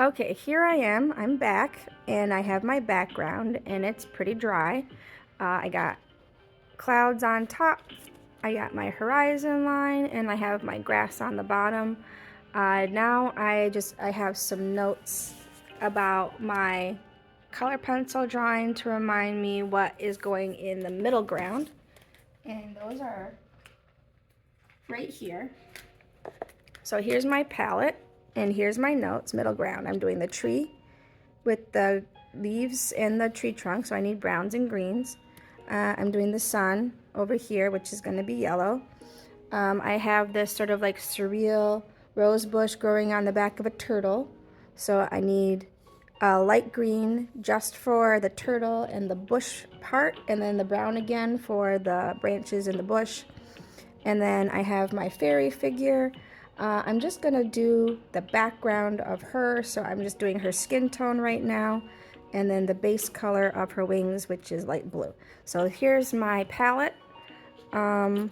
Okay, here I am. I'm back, and I have my background, and it's pretty dry. I got clouds on top, I got my horizon line, and I have my grass on the bottom. Now I have some notes about my color pencil drawing to remind me what is going in the middle ground, and those are right here. So here's my palette, and here's my notes, middle ground. I'm doing the tree with the leaves and the tree trunk, so I need browns and greens. I'm doing the sun over here, which is going to be yellow. I have this sort of like surreal rose bush growing on the back of a turtle, so I need a light green just for the turtle and the bush part, and then the brown again for the branches in the bush. And then I have my fairy figure. I'm just gonna do the background of her, so I'm just doing her skin tone right now, and then the base color of her wings, which is light blue. So here's my palette. I'm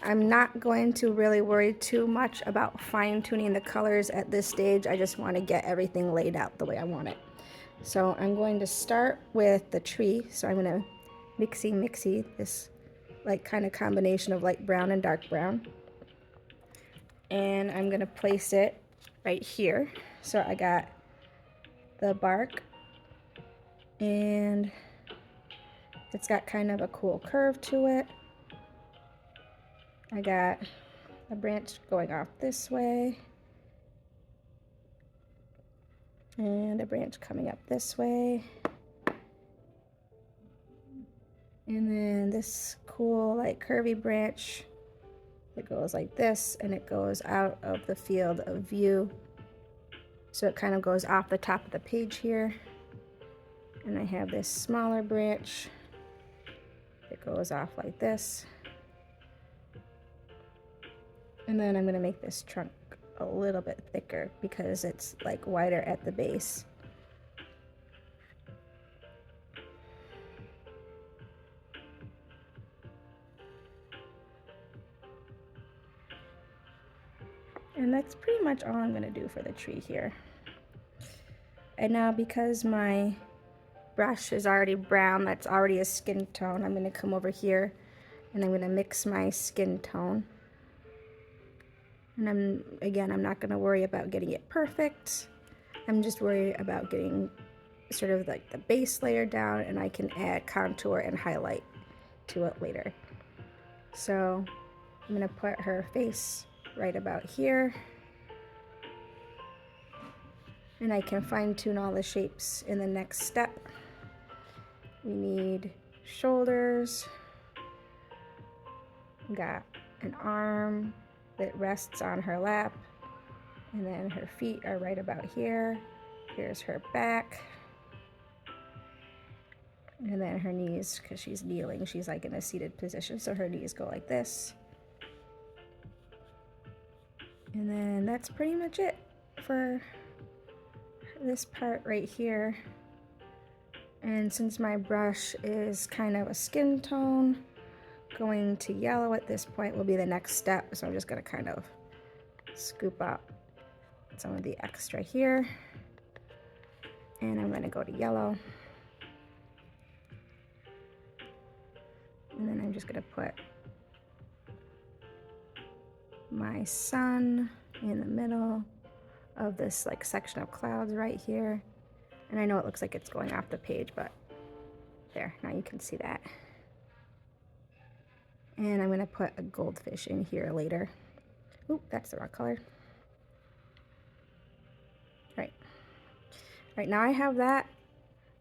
not going to really worry too much about fine-tuning the colors at this stage. I just want to get everything laid out the way I want it. So I'm going to start with the tree. So I'm going to mixy this like kind of combination of light brown and dark brown. And I'm going to place it right here. So I got the bark, and it's got kind of a cool curve to it. I got a branch going off this way, and a branch coming up this way, and then this cool like curvy branch that goes like this, and it goes out of the field of view, so it kind of goes off the top of the page here. And I have this smaller branch that goes off like this, and then I'm going to make this trunk a little bit thicker because it's like wider at the base. And that's pretty much all I'm going to do for the tree here. And now, because my brush is already brown, that's already a skin tone, I'm going to come over here and I'm going to mix my skin tone. And I'm not going to worry about getting it perfect. I'm just worried about getting sort of like the base layer down, and I can add contour and highlight to it later. So I'm going to put her face right about here, and I can fine tune all the shapes in the next step. We need shoulders. We got an arm that rests on her lap, and then her feet are right about here. Here's her back, and then her knees, because she's kneeling, she's like in a seated position, so her knees go like this. And then that's pretty much it for this part right here. And since my brush is kind of a skin tone, going to yellow at this point will be the next step. So I'm just going to kind of scoop up some of the extra here, and I'm going to go to yellow, and then I'm just going to put my sun in the middle of this like section of clouds right here. And I know it looks like it's going off the page, but there, now you can see that. And I'm going to put a goldfish in here later. Oop, that's the wrong color. Right, now I have that.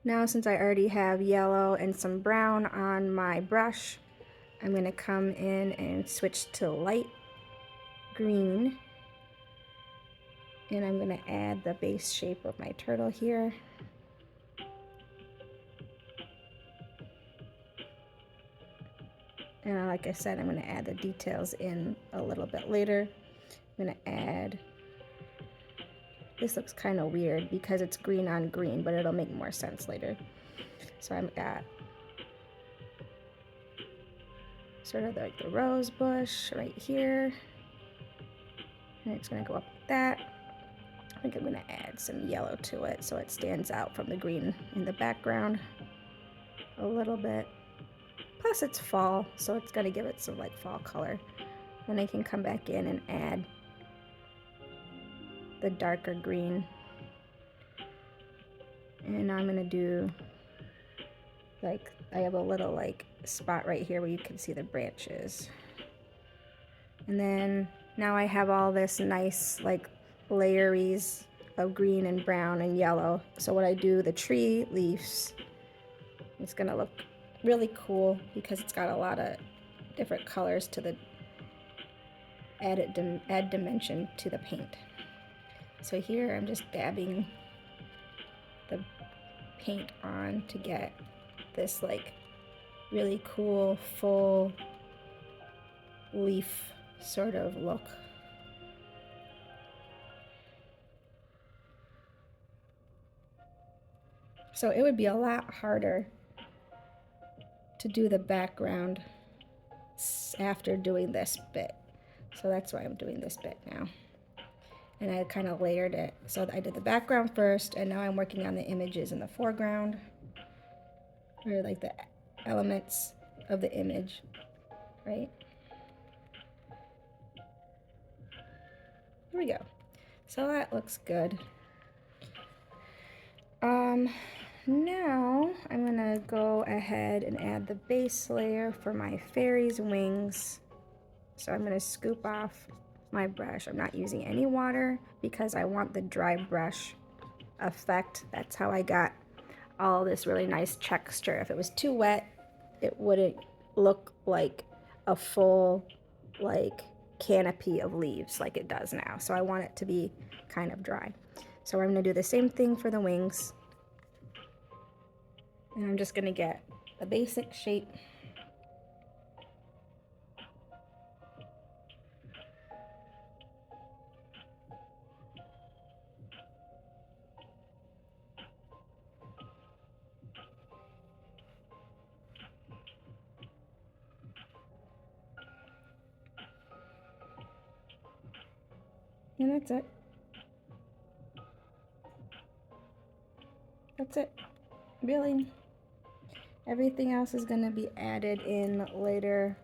Now, since I already have yellow and some brown on my brush, I'm going to come in and switch to light green. And I'm going to add the base shape of my turtle here. And like I said, I'm going to add the details in a little bit later. I'm going to add, this looks kind of weird because it's green on green, but it'll make more sense later. So I've got sort of like the rose bush right here. And it's going to go up like that. think I'm gonna add some yellow to it so it stands out from the green in the background a little bit. Plus it's fall, so it's gonna give it some like fall color. Then I can come back in and add the darker green. And now I'm gonna do, like, I have a little like spot right here where you can see the branches. And then now I have all this nice like layeries of green and brown and yellow. So when I do the tree leaves, it's gonna look really cool because it's got a lot of different colors to the add dimension to the paint. So here I'm just dabbing the paint on to get this like really cool full leaf sort of look. So it would be a lot harder to do the background after doing this bit. So that's why I'm doing this bit now. And I kind of layered it. So I did the background first, and now I'm working on the images in the foreground, or like the elements of the image, right? Here we go. So that looks good. Now I'm gonna go ahead and add the base layer for my fairy's wings. So I'm gonna scoop off my brush. I'm not using any water because I want the dry brush effect. That's how I got all this really nice texture. If it was too wet, it wouldn't look like a full like canopy of leaves like it does now. So I want it to be kind of dry. So I'm gonna do the same thing for the wings. And I'm just gonna get a basic shape. And that's it. That's it. Really. Everything else is going to be added in later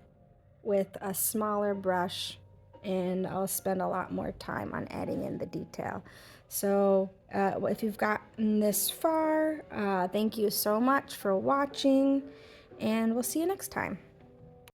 with a smaller brush, and I'll spend a lot more time on adding in the detail. So if you've gotten this far, thank you so much for watching, and we'll see you next time.